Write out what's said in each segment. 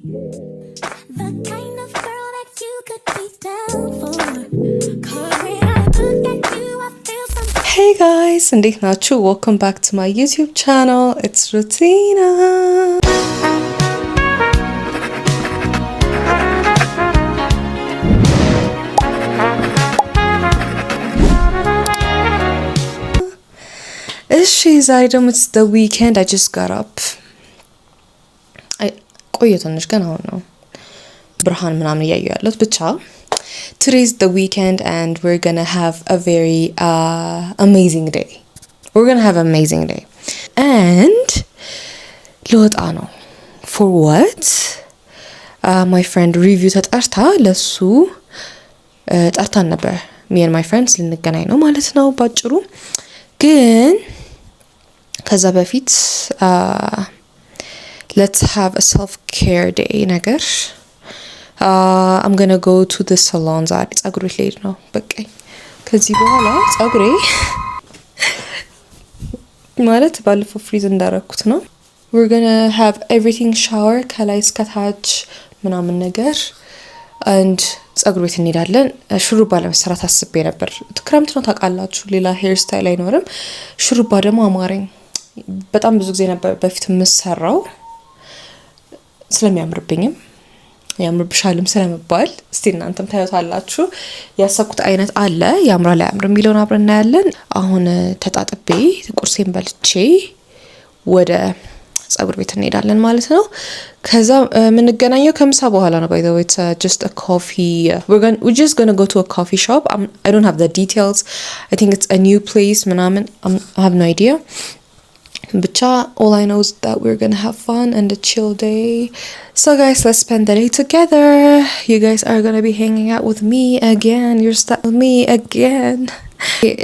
The kind of girl that you could be down for. 'Cause when I look at you, I feel something. Hey guys, እንዴት ናችሁ? Welcome back to my YouTube channel. It's Rutina. እሺ ዛሬ ደግሞ it's the weekend. I just got up. ቆየ ትንሽ ግን አሁን ነው ብርሃን ምናምን እያየሁ ያለሁት ብቻ today's the weekend and we're gonna have a very amazing day. We're gonna have an amazing day and ልወጣ ነው for what? My friend review ተጠርታ ለሱ ጠርታን ነበር me and my friends ልንገናኝ ነው ማለት ነው ባጭሩ ግን ከዛ በፊት let's have a self-care day ነገር I'm gonna go to the salon ዛሬ ጸጉሬ ልሄድ ነው በቃ ከዚህ በኋላ ጸጉሬ ማለት ባለፈው ፍሪዝ እንዳረኩት ነው we're gonna have everything shower ከላይ እስከ ታች ምናምን ነገር and ጸጉር ቤት እንሄዳለን ሹሩባ ለመስራት አስቤ ነበር ክረምት ነው ታውቃላችሁ ሌላ ሄር ስታይል አይኖርም ሹሩባ ደግሞ አማረኝ በጣም ብዙ ጊዜ ነበር በፊት የምሰራው ስለሚያምርብኝም ያምርብሻልም ስለመባል እስቲ እናንተም ታዩታላችሁ ያሰብኩት አይነት አለ ያምራል አያምርም የሚለውን አብረን እናያለን አሁን ተጣጥቤ ቁርሴን በልቼ ወደ ጸጉር ቤት እንሄዳለን ማለት ነው ከዛ የምንገናኘው ከምሳ በኋላ ነው by the way it's just a coffee we're just going to go to a coffee shop I don't have the details I think it's a new place ምናምን I have no idea Bicha, all I know is that we're gonna have fun and a chill day. So guys, let's spend the day together. You guys are gonna be hanging out with me again. You're stuck with me again.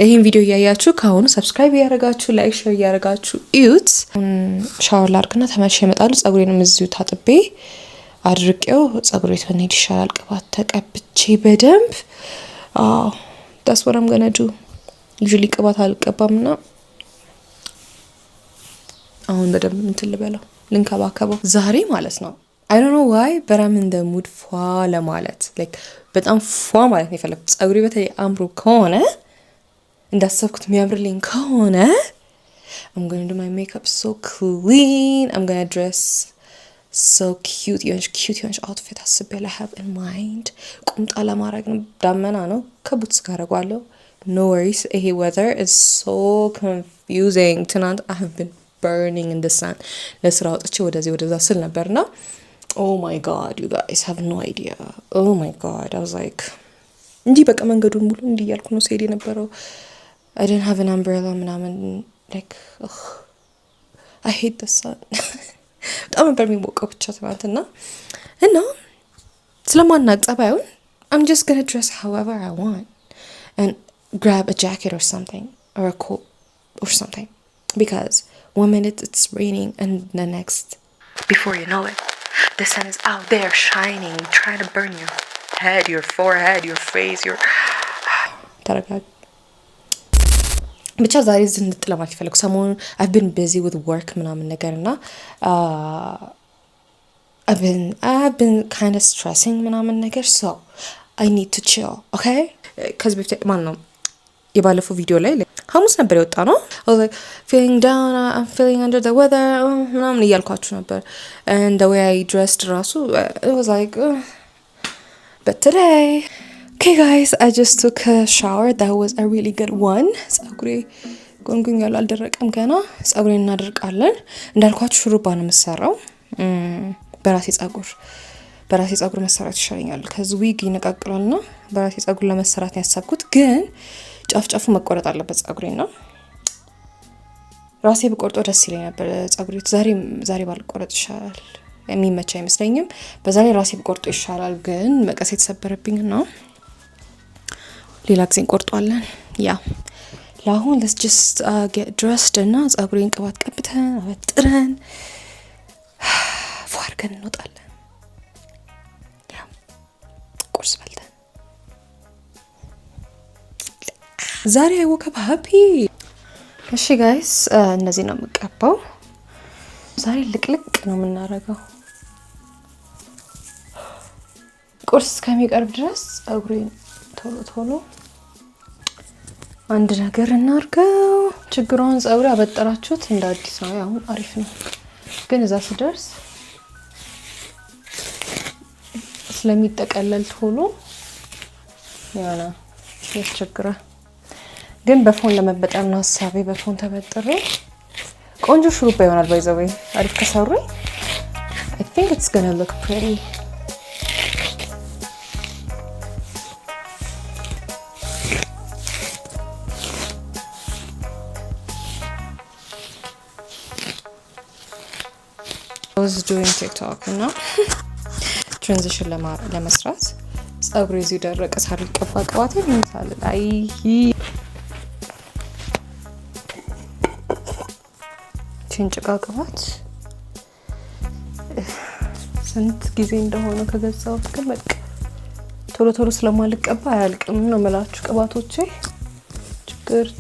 ይሄን ቪዲዮ ያያችሁ ካሁን ሰብስክራይብ ያደርጋችሁ ላይክ ሼር ያደርጋችሁ እዩት ሻወር ላድርግና ተመልሼ እመጣለሁ ጸጉሬንም እዚሁ ታጥቤ አድርቄው ጸጉር ቤት ብንሄድ ይሻላል ቅባት ተቀብቼ በደንብ that's what I'm gonna do usually ቅባት አልቀባምና አሁን በደንብ እንትን ልበለው ልንከባከበው ዛሬ ማለት ነው I don't know why but I'm in the mood ፏ ለማለት like በጣም ፏ ማለት ነው የፈለኩት ጸጉሬ በተለይ አምሮ ከሆነ እንዳሰብኩት የሚያምርልኝ ከሆነ I'm going to do my makeup so clean I'm going to dress so cute የሆነች outfit አስቤ I have in mind ቁምጣ ለማድረግ ነው ዳመና ነው ከቡትስ ጋር አደርገዋለሁ no worries ይሄ weather is so confusing tonight I have been burning in the sun ለስራ ወጥቼ ወደዛ ስል ነበርና oh my god you guys have no idea oh my god I was like እንዲህ በቃ መንገዱን ሙሉ እንዲህ ያልኩ ነው ሲሄድ የነበረው I didn't have an umbrella ምናምን like I hate the sun በጣም ነበር የሚሞቀው ብቻ ትናንትና እና ስለማናቅ ጸባዩን I'm just gonna dress however I want and grab a jacket or something or a coat or something because 1 minute it's raining and the next before you know it the sun is out there shining trying to burn your head your forehead your face your ተረጋግ ብቻ ዛሬ ዝንጥ ለማለት ፈለኩ ሰሞኑን I've been busy with work ምናምን ነገርና I've been kind of stressing ምናምን ነገር so I need to chill okay cuz በፊት ማን ነው የባለፈው ቪዲዮ ላይ ሐሙስ ነበር የወጣ ነው I was like feeling down I'm feeling under the weather ምናምን እያልኳችሁ ነበር and the way I dressed ራሱ it was like but today okay guys I just took a shower that was a really good one ጸጉሬ ጎንጉኛል አልደረቀም ገና ጸጉሬን እናደርቃለን እንዳልኳችሁ ሹሩባ ነው የምሰራው በራሴ ጸጉር መሰራት ይሻለኛል ከዚህ ዊግ ይነቃቅላልና በራሴ ጸጉር ለመሰራት ያሰብኩት ግን ጫፍጫፉ መቆረጥ አለበት ጸጉሬና ራሴ በቆርጦ ደስ ይለኝ ነበር ጸጉሬ ዛሬ ባልቆረጥ ይሻላል የሚመች አይመስለኝም በዛሬ ራሴ በቆርጦ ይሻላል ግን መቀስ የተሰበረብኝና ሌላ ጊዜ እንቆርጧለን ያ ለአሁን let's just get dressed እና ጸጉሬን ቅባት ቀብተን አበጥረን ፏርገን እንወጣለን ያ ቁርስ በልተን ዛሬ I woke up happy እሺ ጋይስ እነዚህ ነው የምቀባው ዛሬ ልቅልቅ ነው የምናረጋው ቁርስ እስከሚቀርብ ድረስ ፀጉሬን ቶሎ አንድ ነገር እናርገው። ችግሩን ፀጉሬ አበጠራችሁት እንደ አዲስ ነው። አሁን አሪፍ ነው፣ ግን እዛ ስደርስ ስለሚጠቀለል ቶሎ ያና ያስቸግራል። ግን በፎን ለመበጠር ነው ሀሳቤ። በፎን ተበጥሬ ቆንጆ ሹሩባ ይሆናል። ባይዘው አሪፍ ከሰሩ I think it's gonna look pretty. I was doing TikTok እና ትራንዚሽን ለመስራት ፀጉሬ እዚህ ደረቀ ሳልቀባ ቅባት ይመስላል። አይ ጭንጭቃ ቅባት ስንት ጊዜ እንደሆነ ከገዛሁት ግን በቃ ቶሎ ስለማልቀባ አያልቅም ነው የምላችሁ። ቅባቶቼ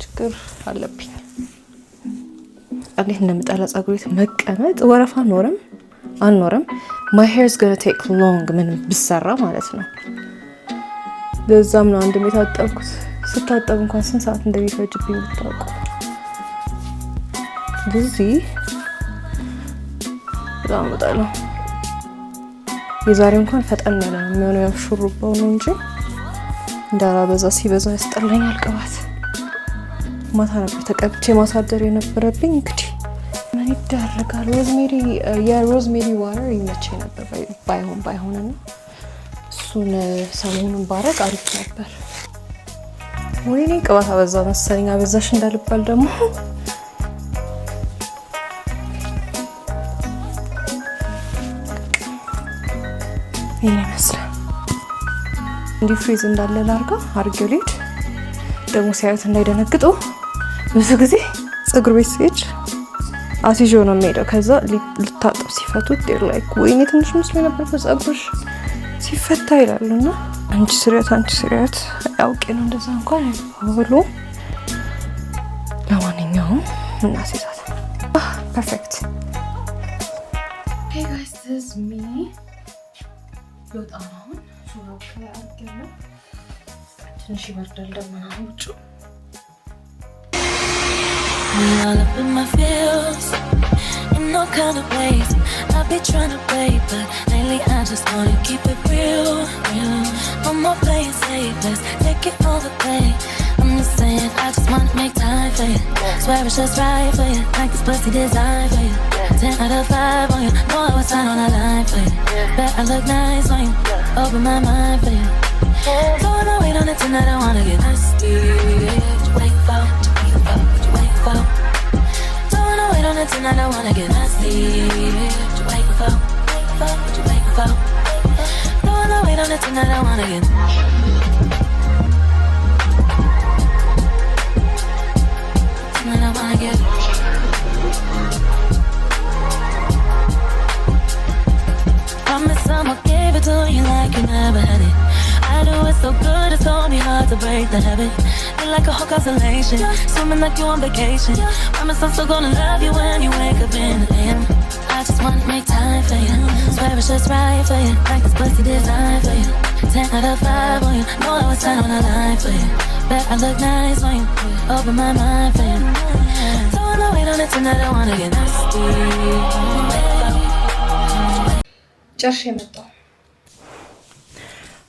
ችግር አለብኝ። እንዴት እንደምጠላ ፀጉሬ መቀመጥ ወረፋ አልኖርም። my hair is going to take long ምን ብሰራ ማለት ነው። ለዛም ነው አንድ የታጠብኩት። ስታጠብ እንኳን ስንት ሰዓት እንደሚፈጅብኝ ብታውቁ። ስለዚህ በጣም በጣም የዛሬው እንኳን ፈጠን ያለ ነው የሚሆነው። ያው ሹሩባው ነው እንጂ እንዳላበዛ ሲበዛ ያስጠላኛል ቅባት። ማታ ነበር ተቀብቼ ማሳደር የነበረብኝ። እንግዲህ ምን ይደረጋል። የሮዝሜሪ ዋተር ይመቸኝ ነበር ባይሆንና እሱን ሰሞኑን ባረግ አሪፍ ነበር። ወይኔ ቅባት አበዛ መሰለኝ። አበዛሽ እንዳልባል ደግሞ ይሄ ይመስላል። እንዲህ ፍሪዝ እንዳለ ላርጋ አርጌው ልሂድ። ደግሞ ሲያዩት እንዳይደነግጡ። ብዙ ጊዜ ፀጉር ቤት ሲሄድ አሲጆ ነው የሚሄደው። ከዛ ልታጠብ ሲፈቱት ላይክ ወይኔ ትንሽ መስሎ ነበር ፀጉርሽ ሲፈታ ይላሉና አንቺ ስሪያት ያውቄ ነው እንደዛ እንኳን ብሎ ለማንኛውም እናሲዛት ፐርፌክት። Hey guys, this is me. ሎጣ አሁን ሹራብ አድርጌያለሁ። ትንሽ ይበርዳል ደግሞ ውጭ። All up in my feels in no kind of ways. I've been trying to play, but lately I just wanna keep it real. No more playing safe, let's take it all the way. I'm just saying, I just wanna make time for you. Swear it's just right for you, like this pussy designed for you. 10 out of 5 on you, know I was out on a line for you. Bet I look nice on you, open my mind for you. Don't wanna wait on it tonight, I wanna get nasty. What you wait for? What you wait for? Don't wanna wait on it tonight, I wanna get nasty. What you wait for? What you wait for? Don't wanna wait on it tonight, I wanna get tonight, I wanna get promise I'ma give it to you like you never had it. I do it so good, it's gonna be hard to break the habit. You're like a whole constellation, swimming like you on vacation. Promise I'm still gonna love you when you wake up in the AM. I just wanna make time for you, swear it's just right for you, like this pussy designed for you. 10 out of 5 on you, know I was out on a line for you. Bet I look nice on you, open my mind for you. Don't wanna wait on it tonight, I wanna get nasty. ጨርሼ መጣሁ።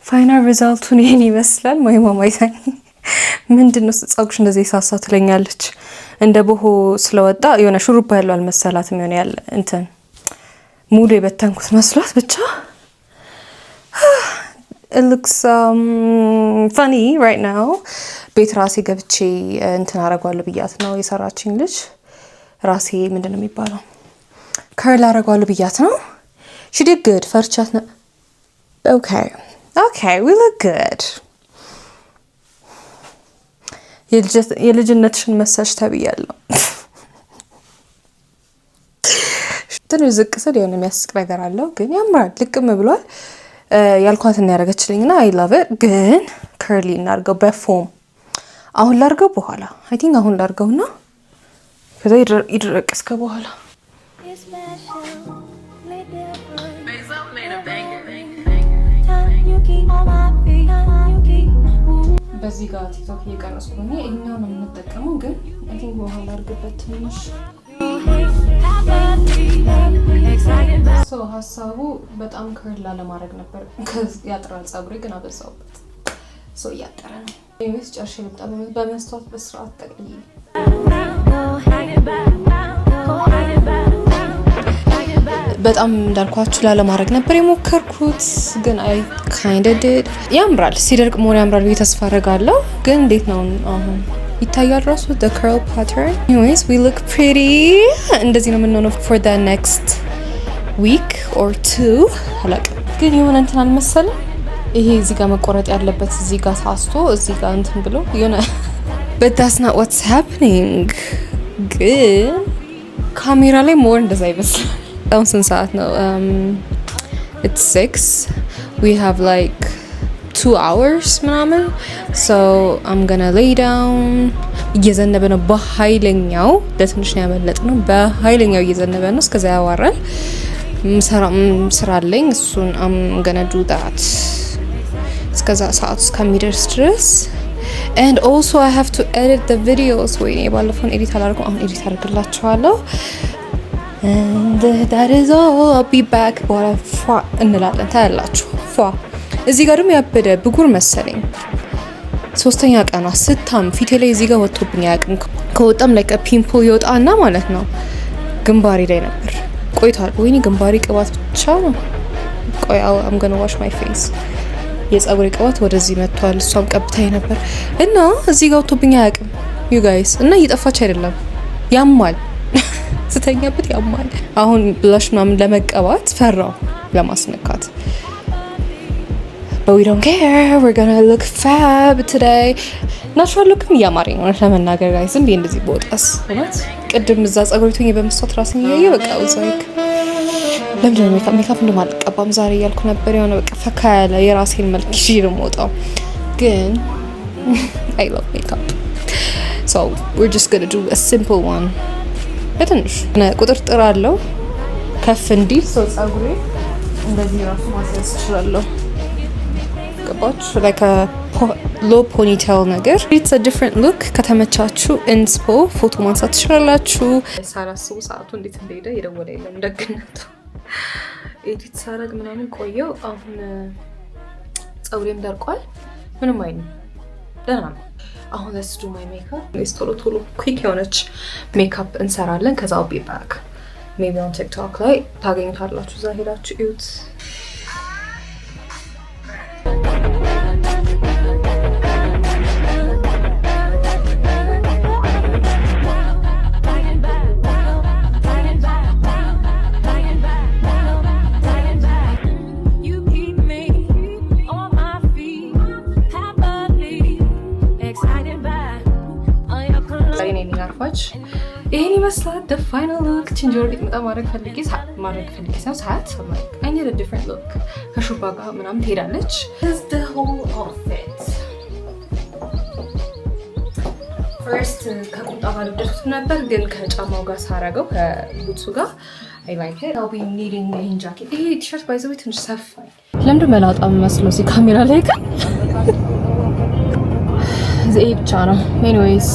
ፋይናል ሪዛልቱን ይሄን ይመስላል። ማይማማይታኝ ምንድነው ፀጉርሽ እንደዚህ ሳሳ ትለኛለች። እንደ ቦሆ ስለወጣ የሆነ ሹሩባ ያለው አልመሰላትም። የሆነ ያለ እንትን ሙሉ የበተንኩት መስሏት ብቻ it looks funny right now። ቤት ራሴ ገብቼ እንትን አረጋለሁ ብያት ነው የሰራችኝ ልጅ። ራሴ ምንድነው የሚባለው ከርል አረጋለሁ ብያት ነው። She did good. ፈርቻት ነው። Okay, we look good. የልጅነትሽን መሳሽ ተብያለሁ። ትንሽ ዝቅ ስል የሆነ የሚያስቅ ነገር አለው፣ ግን ያምራል። ልቅም ብሏል። ያልኳትን ያደረገችልኝና I love it። ግን ከርሊ እናርገው በፎም አሁን ላርገው በኋላ I think አሁን ላርገውና ከዛ ይድረቅ እስከ በኋላ በዚህ ጋር ቲክቶክ እየቀረጽኩ ነው። ይሄኛው ነው የምንጠቀመው፣ ግን አይ ቲንክ በኋላ አድርግበት ትንሽ ሀሳቡ በጣም ከርላ ለማድረግ ነበር። ያጥራል ፀጉሬ ግን አበዛውበት። እያጠረ ነው። ወይስ ጨርሼ ልምጣ? በመስታወት በስርዓት ጠቅልዬ በጣም እንዳልኳችሁ ላለማድረግ ነበር የሞከርኩት፣ ግን አይ ካይንድ ዲድ። ያምራል፣ ሲደርቅ ሞር ያምራል ብዬ ተስፋ አደርጋለሁ። ግን እንዴት ነው አሁን ይታያል ራሱ the curl pattern. Anyways, we look pretty. እንደዚህ ነው የምንሆነው for the next week or two. አላውቅም ግን የሆነ እንትን አልመሰለም። ይሄ እዚህ ጋር መቆረጥ ያለበት እዚህ ጋር ሳስቶ እዚህ ጋር እንትን ብሎ የሆነ but that's not what's happening. ግን ካሜራ ላይ ሞር እንደዛ ይመስላል። አሁን ስንት ሰዓት ነው? It's 6. We have like 2 hours ምናምን so I'm gonna lay down። እየዘነበ ነው በኃይለኛው። ለትንሽ ነው ያመለጥነው። በኃይለኛው እየዘነበ ነው። እስከዛ ያዋራል። ስራ አለኝ እሱን I'm gonna do that እስከዛ ሰዓት እስከሚደርስ ድረስ። and also I have to edit the videos። ወይኔ ባለፈውን ኤዲት አላደረኩም። አሁን ኤዲት አድርግላችኋለሁ። and that is all. I'll be back በኋላ ፏ እንላለን። ታያላችሁ ፏ። እዚህ ጋር ደግሞ ያበደ ብጉር መሰለኝ 3ኛ ቀኗ ስታም ፊቴ ላይ እዚህ ጋር ወጥቶብኝ አያውቅም። ከወጣም ላይ ፒምፕል ይወጣና ማለት ነው ግንባሬ ላይ ነበር ቆይቷል። ወይኔ ግንባሬ ቅባት ብቻ ነው። ቆይ I'm gonna wash my face። የፀጉሬ ቅባት ወደዚህ መጥቷል። እሷም ቀብታኝ ነበር እና እዚህ ጋር ወጥቶብኝ አያውቅም you guys። እና እየጠፋች አይደለም፣ ያማል ስተኛበት ያማል። አሁን ብላሽ ምናምን ለመቀባት ፈራው ለማስነካት። but we don't care, we're gonna look fab today። ናቹራል ሉክም እያማረኝ ነው ለመናገር ጋር ዝም ብዬ እንደዚህ ቦጣስ ማለት ቅድም እዛ ፀጉሬቱኝ በመስታወት ራስን እያየ በቃ ወዛይክ ለምንድን ነው ሜካፕ እንደማልቀባም ዛሬ እያልኩ ነበር። የሆነ በቃ ፈካ ያለ የራሴን መልክ ይዤ ነው የምወጣው። ግን I love makeup so we're just gonna do a simple one። በትንሽ ቁጥርጥር አለው ከፍ እንዲል ሰው ፀጉሬ እንደዚህ ራሱ ማስያዝ እችላለሁ። ገባችሁ? like a low ponytail ነገር it's a different look። ከተመቻችሁ ኢንስፖ ፎቶ ማንሳት ትችላላችሁ። ሳላስቡ ሰዓቱ እንዴት እንደሄደ የደወለ የለም ደግነቱ። ኤዲት ሳረግ ምናምን ቆየው። አሁን ፀጉሬም ደርቋል። ምንም አይልም፣ ደህና ነው። አሁን let's do my makeup። ቶሎ quick የሆነች ሜካፕ እንሰራለን። ከዛ I'll be back maybe on TikTok ላይ ታገኙታላችሁ። እዛ ሄዳችሁ እዩት። ይሄን ይመስላል the final look። ቺንጆር ቤት መጣ ማድረግ ፈልጌ ሰዓት I need a different look። ከሹባ ጋር ምናምን ትሄዳለች። this is the whole outfit። first ከቁምጣ ጋር ልብሱት ነበር፣ ግን ከጫማው ጋር ሳረገው ከቡትሱ ጋር I like it። I'll be needing a jacket። ይሄ ቲሸርት ባይ ዘ ወይ ትንሽ ሰፋኝ። ለምንድን መላጣ መስለው እዚህ ካሜራ ላይ ግን ይሄ ብቻ ነው። anyways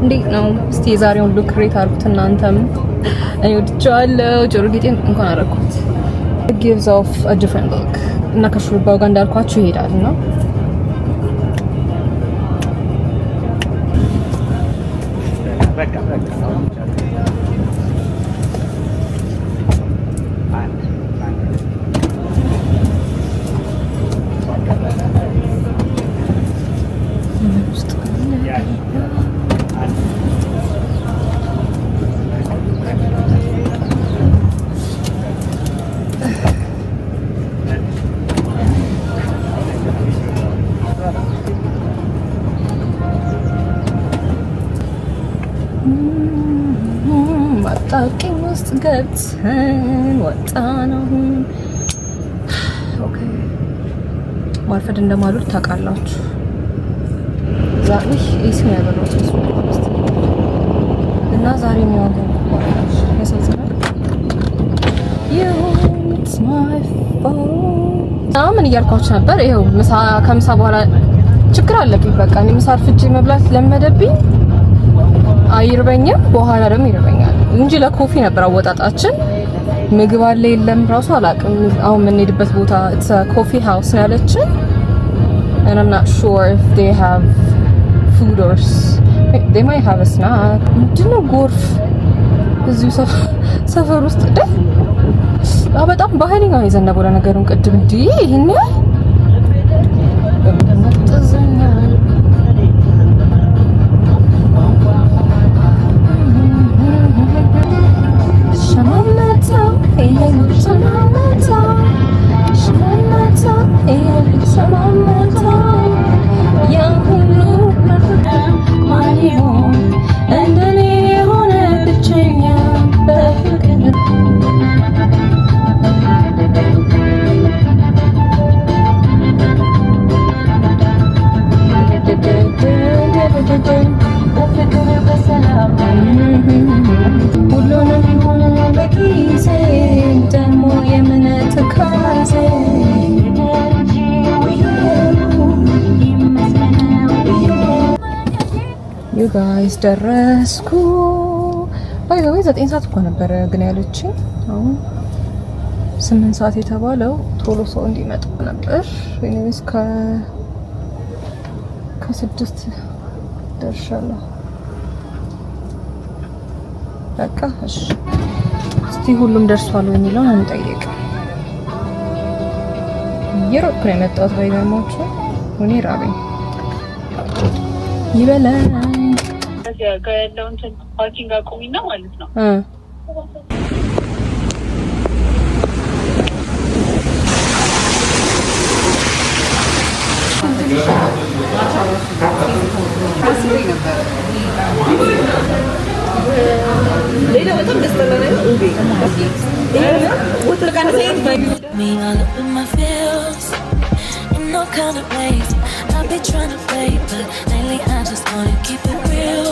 እንዴት ነው? እስቲ የዛሬውን ሉክ ሬት አድርጉት እናንተም። እኔ ወድጄዋለሁ። ጆሮ ጌጤን እንኳን አደረኩት። it gives off a different look እና ከሹሩባው ጋር እንዳልኳችሁ ይሄዳል ነው። በቃ አጣብቂኝ ውስጥ ገብተን ወጣን። አሁን ኦኬ ማርፈድ እንደማሉት ታውቃላችሁ። ዛሬ እሱ ያበራው እና ዛሬ ነው ያሳዝናል። ምን እያልኳችሁ ነበር? ይኸው ከምሳ በኋላ ችግር አለብኝ። በቃ እኔ ምሳ አርፍጄ መብላት ለመደብኝ። አይርበኝም፣ በኋላ ደግሞ ይርበኛል እንጂ ለኮፊ ነበር አወጣጣችን። ምግብ አለ የለም ራሱ አላውቅም። አሁን የምንሄድበት ቦታ it's a coffee house ነው ያለችን and I'm not sure if they have food or they might have a snack. ምንድነው ጎርፍ እዚሁ ሰፈር ውስጥ በጣም በኃይለኛው የዘነበው ለነገሩን ቅድም እንዴ ይሄን ጋይስ ደረስኩ። ባይ ዘ ወይ 9 ሰዓት እኮ ነበረ ግን ያለችኝ። አሁን 8 ሰዓት የተባለው ቶሎ ሰው እንዲመጣ ነበር። እኔስ ከ6 ደርሻለሁ። በቃ እሺ፣ እስቲ ሁሉም ደርሷል ወይ የሚለውን እንጠይቅ። እየሮጥኩ ነው የመጣሁት። ባይገርማችሁ እኔ ራበኝ ይበላል ያለው እንትን ፓርኪንግ አቁሚና ማለት ነው። ሌላ በጣም ደስተኛ ነኝ። No kind of ways I've been trying to play, but lately I just wanna keep it real.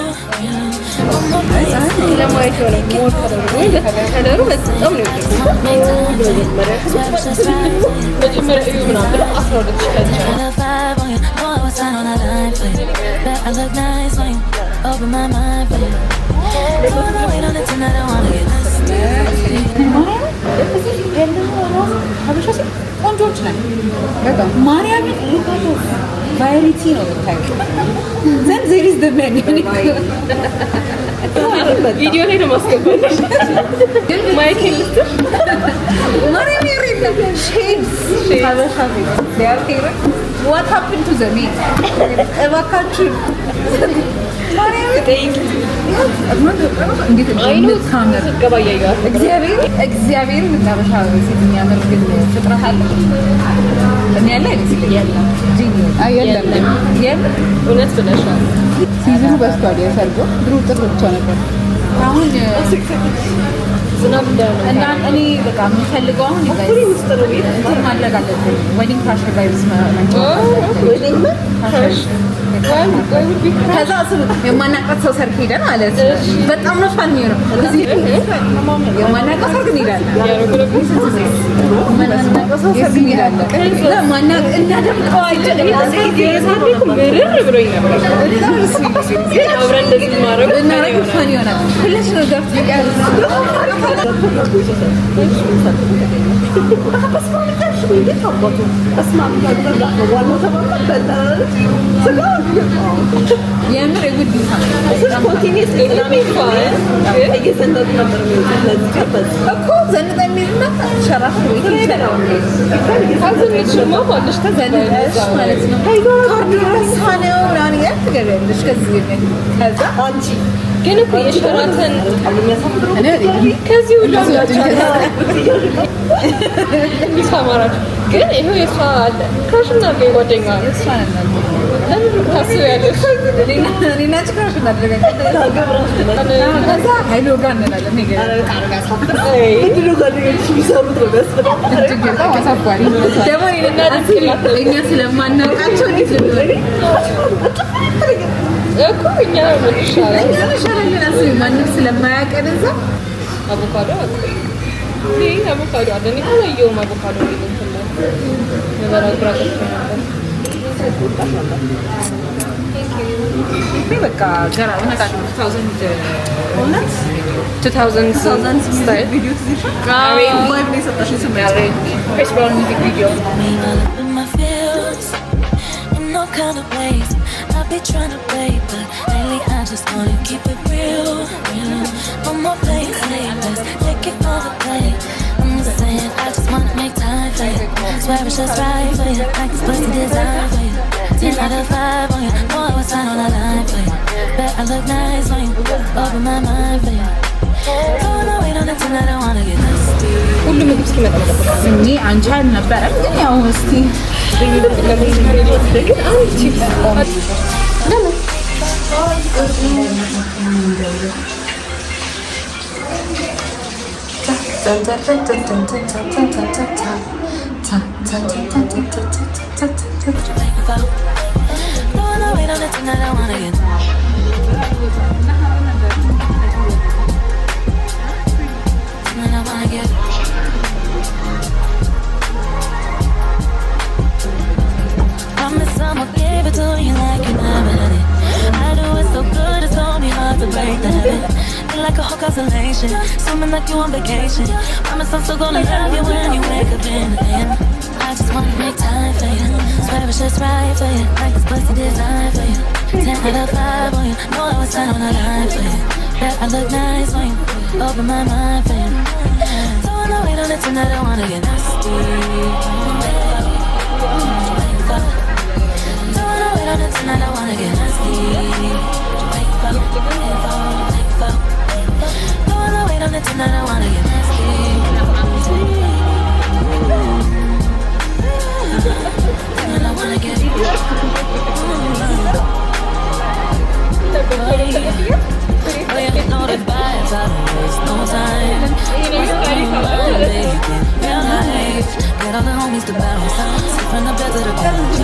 Open my mind, I wanna wait on it tonight. I wanna get this. ቆንጆች ነን በጣም ማርያምን ሉካቶ ቫይሪቲ ነው የምታውቂው። ዘን ዜር ኢዝ ዘ ሜን ቪዲዮ ላይ ነው ማስገባለሽ ግን ማይክ ልትር ማርያም ይሪል ሼድስ ታበሻ ዲያርቴር what happened to the meat እባካችሁ ማርያም ቴንክ እንዴት እንደምታምር ገባያያው እግዚአብሔር ምታበሻ ሴት የሚያምር ግን ፍጥረት አለ እኔ ያለ አይመስለኝም አይደለም እውነት ብለሻል። ሲዝኑ በስቷል። የሰርጎ ድሮ ጥር ብቻ ነበር። አሁን ዝናብ እና እኔ በቃ የምፈልገው አሁን እንትን ማድረግ አለብን። ዌዲንግ ፕራሸር ቫይብስ ከዛ የማናውቃት ሰው ሰርግ ሄደን ማለት በጣም ነው ፋን የሚሆነው። የማናውቃት ሰርግ እንሄዳለን። የማናውቃት ሰው ሰርግ እንሄዳለን። እናደምቀዋለን። ምርር ብሎኝ ነበር። አብረን እንደዚህ እናደርግ ፋን ይሆናል። ሁለሽ ነው ገብት የምር የጉድ እኮ ዘንጠ የሚልና ሸራፍ ማለት ነው። ካርዱ ረሳነው ምናምን እያልክ ትገቢያለሽ። ከዛ አንቺ ግን እኮ የሸራተን ከዚህ ሁሉ ይሰማራል። ግን ይሄው የሷ አለ ክራሽና ጓደኛ እሷ ነበር። ለምን ታስቢያለሽ? እኔና ክራሽና አድርገን ከዛ ኃይሎ ጋር እንላለን። እኔ ጋር እንድሮ ጓደኞች የሚሰሩት ነው በጣም አሳፋሪ ደግሞ እኛ ስለማናውቃቸው እንዴት እኮ እኛ ምን ይሻላል አስቢ። ማንም ስለማያውቀን እዛ አቮካዶ አቮካዶ አለ። እኔ ካላየሁም አቮካዶ ነው እንትን ነው የበራ ግራ ነበር። በቃ ገና ወነታች 2000 style ቪዲዮ ላይቭ ላይ ሰጣሽ ስም Chris Brown music video no kind of ways I be trying to play but lately I just wanna keep it real no more playing safe let's take it all the way I'm just saying I just wanna make time for you swear it's just right for you like this pussy designed for you 10 out of 5 on you know I was sign on the line for you bet I look nice on you open my mind for you don't know wait on it tonight I wanna get nasty ሁሉም ምግብ እስኪመጣ እኔ አንቺ አልነበረም ግን ያው እስቲ I'ma give it to you like you never had it. I do it so good, it's gonna be hard to break the habit. Feel like a whole constellation, swimming like you on vacation. Promise I'm still gonna love you when you wake up in the AM. I just wanna make time for you, swear it's just right for you, like this pussy designed for you. 10 out of 5 on you, know I was sign on the line for you. Bet I look nice on you, open my mind for you. Don't wanna wait on it tonight, I wanna get nasty. Tonight I wanna get nasty. Wake up, don't wanna wait on it tonight I wanna get nasty. Tonight I wanna get oh yeah, know the vibes, I don't waste no time. Real life, get all the homies to bounce out. From the bed to the couch,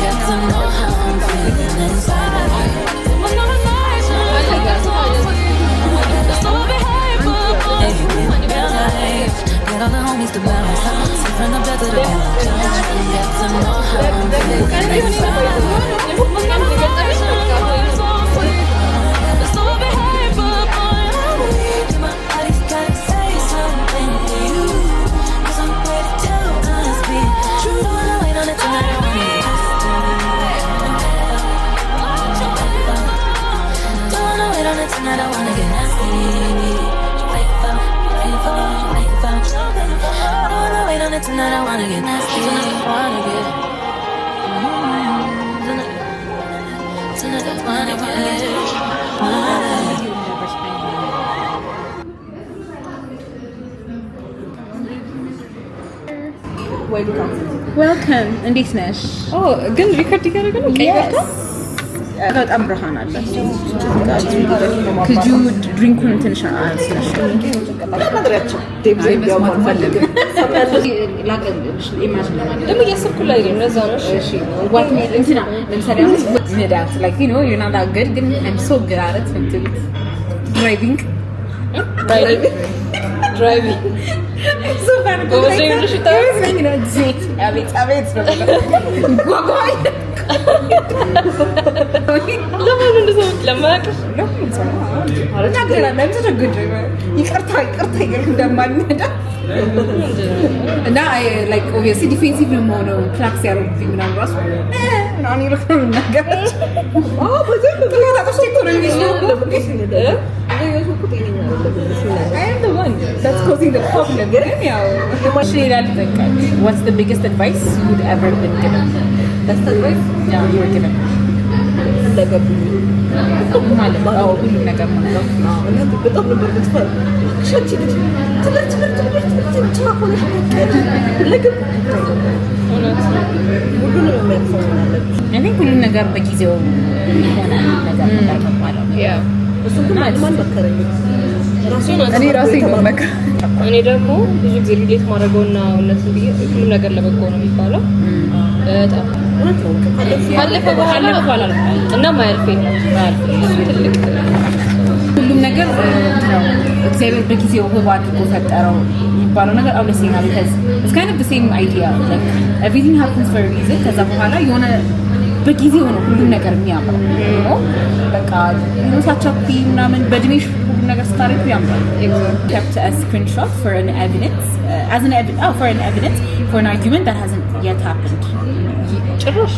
yeah, 'cause I know how I'm feeling inside. Real life, get all the homies to bounce out. From the bed to the couch, yeah, 'cause I know how I'm feeling inside. Tonight I wanna get nasty. Wake up, wake up, wake up. Don't wanna wait on it tonight. I wanna get nasty. Wanna get. Tonight I wanna get. ዌልካም እንዴት ነሽ? ግን ሪከርድ እያደረገ ነው። ቀይ በርታ በጣም ብርሃን አለ። ክጁ ድሪንኩን ትንሽ አንስነሽ እያሰብኩ ላይ ነው። ለዛ ነው ድራይቪንግ እና ላይክ ኦብቪየስሊ ዲፌንሲቭ ነው የምሆነው። ክላክስ ያደረጉብኝ ምናምን እራሱ ምናምን ይልክ ነው የምናገራቸው። What's the biggest advice you'd ever been given? Best advice? Yeah, you were given. ማለት ነው ሁሉም ነገር ማለት ነው። በጣም ነበር ብትፈር ሸቺ ልጅ ትምህርት ብቻ ሆነሽ ሁሉም ነገር በጊዜው ይሆናል ነገር ነበር ማለት ነው። እሱ ግን ማን መከረኝ? እኔ ራሴ ነው መከረ። እኔ ደግሞ ብዙ ጊዜ ሪሌት ማድረገውና እውነት ብዬ ሁሉም ነገር ለበጎ ነው የሚባለው። በጣም ካለፈ በኋላ እና ማያልፍ ነው ትልቅ ሁሉም ነገር እግዚአብሔር በጊዜው ውብ አድርጎ ፈጠረው የሚባለው ነገር አውለሴና because it's kind of the same idea like everything happens for a reason ከዛ በኋላ የሆነ በጊዜው ነው ሁሉም ነገር የሚያምረው ነው። በቃ ሳቻፒ ምናምን በእድሜሽ ሁሉም ነገር ስታረግ ያምራል። kept a screenshot for an evidence for an evidence for an argument that hasn't yet happened. ጭራሽ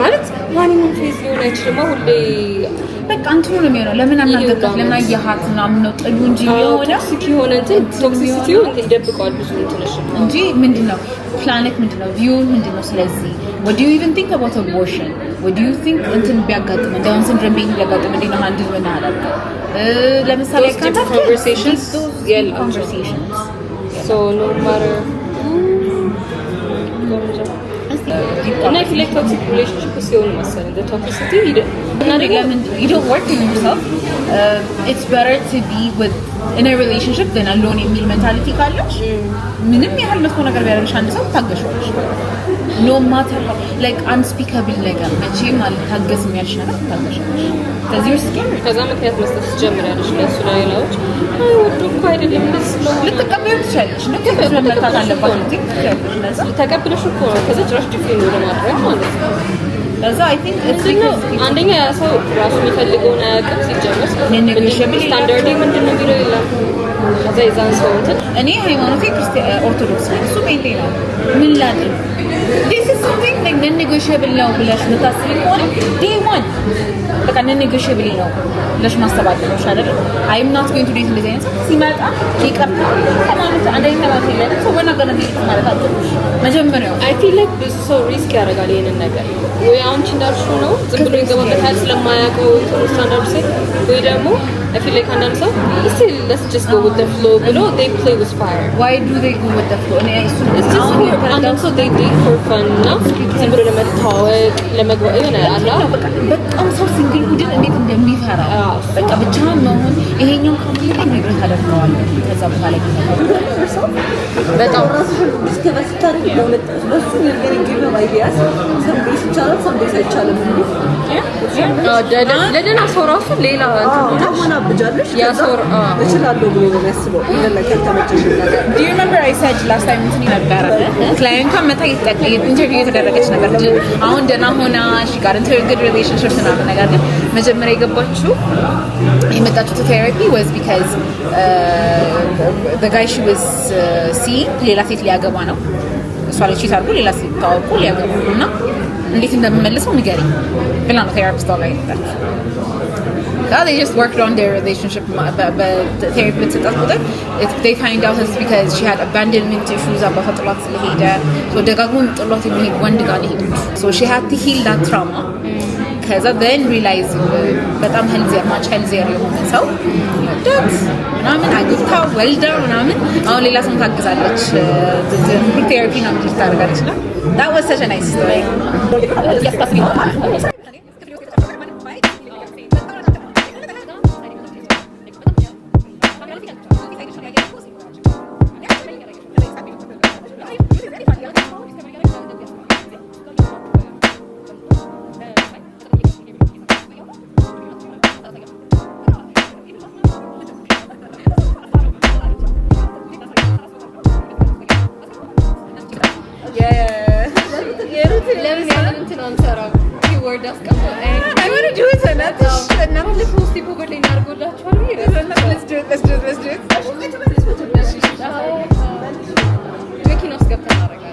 ማለት ማንኛውም ፌዝ ሊሆን አይችልም። ሁሌ በቃ እንትኑ ነው የሚሆነው። ለምን አናገርካት ለምን አየሃት ምናምን ነው ጥሉ እንጂ የሆነ የሆነ እንትን ቶክሲሲቲው እንትን ይደብቀዋል ብዙ እንትንሽ እንጂ ምንድነው ፕላኔት ምንድነው ቪው ምንድነው። ስለዚህ what do you even think about abortion? what do you think እንትን ቢያጋጥም ዳውን ሲንድሮም ቢያጋጥም እንዴት ነው ሃንድል ምን አደረገ? ለምሳሌ conversations so no matter and I feel like toxic relationship is your message. The toxicity you don't work on yourself. It's better to be with in a relationship than alone የሚል mentality ካለሽ ምንም ያህል መጥፎ ነገር ቢያደርግሽ አንድ ሰው ታገሽዋለሽ። no matter how like unspeakable ነገር መቼም አልታገስ የሚያልሽ ነገር ታገሽዋለሽ። ከዚህ ውስጥ ከዛ ምክንያት መስጠት ትጀምሪያለሽ ለእሱ ለሌላዎች ወዶ እኮ አይደለም እንደዚህ ልትቀበዩ ትችላለሽ። ከዚህ መመታት አለባችሁ ትችላለሽ። ተቀብለሽ እኮ ከዛ ጭራሽ ዲፌንድ ወደ ማድረግ ማለት ነው። ከዛ I think it's አንደኛ ያ ሰው ራሱ የሚፈልገውን አያውቅም ሲጀመር ስታንዳርድ ምንድነው ቢለው የለም። ከዛ የዛን ሰው እንትን እኔ ሃይማኖቴ ኦርቶዶክስ ነኝ እሱ ሜንቴ ነው ምን ላድርግ this is something like non-negotiable ነው ብለሽ የምታስቢ ከሆነ day one በቃ non-negotiable ነው ብለሽ ማሰብ አለብሽ አይደል? I'm not going to do this እንደዚህ አይነት ሲመጣ ይቀርታ ሃይማኖት አንደኛ ሃይማኖት ላይ ሰው ወና ገና ማለት አለብሽ መጀመሪያው I feel like ብዙ ሰው ሪስክ ያደርጋል ይሄንን ነገር ወይ አንቺ እንዳልሽው ነው ዝም ብሎ ይገባበታል ስለማያውቀው ስታንዳርድ ሴት ወይ ደግሞ I feel like አንዳንድ ሰው let's just go with the flow below they play with fire. Why do they go with the flow? It's just አንዳንድ ሰው they date for fun ነው ዝም ብሎ ለመታወቅ ለመግባት የሆነ አላ በጣም ሰው ሲንግል ሁድን እንዴት እንደሚፈራ በቃ ብቻውን መሆን ይሄኛው ኮምፕሊት ነገር ታደርገዋለህ ከዛ በኋላ በጣም ስከበስታሪ በሱ ነገር ይገባ አይዲያስ ሰምቤስ ይቻላል ሰምቤስ አይቻልም ለደና ሰው ራሱ ሌላ ታማና ብጃለሽ ያሶር እችላለሁ ብሎ ነው የሚያስበው ለለከ ተመቸሽ ነገር Do you remember I said last time እንትን ነበር ክላይንቷ መታ ኢንተርቪው የተደረገች ነበር አሁን ደና ሆና she got into a good relationship እና ነገር ግን መጀመሪያ የገባችው የመጣችው therapy was because the guy she was seeing ሌላ ሴት ሊያገባ ነው እሷ ላይ ቺት አድርጎ ሌላ ሴት ታውቁ ሊያገባ ነውና እንዴት እንደምመልሰው ንገሪኝ ብላ ነው ቴራፒስቷ ላይ ነበር they just worked on their relationship but therapy በተሰጣት ቁጥር they find out it's because she had abandonment issues አባቷ ጥሏት ስለሄደ so ደጋግሞ ጥሏት የሚሄድ ወንድ ጋር ሄደች so she had to heal that trauma ከዛ then realize በጣም healthier የሆነ ሰው ዳት ምናምን አግብታ ወልዳ ምናምን አሁን ሌላ ሰው ታግዛለች ቴራፒ ነው ታደርጋለች እና that was such a nice story መኪና ውስጥ ገብተን እናደርጋለን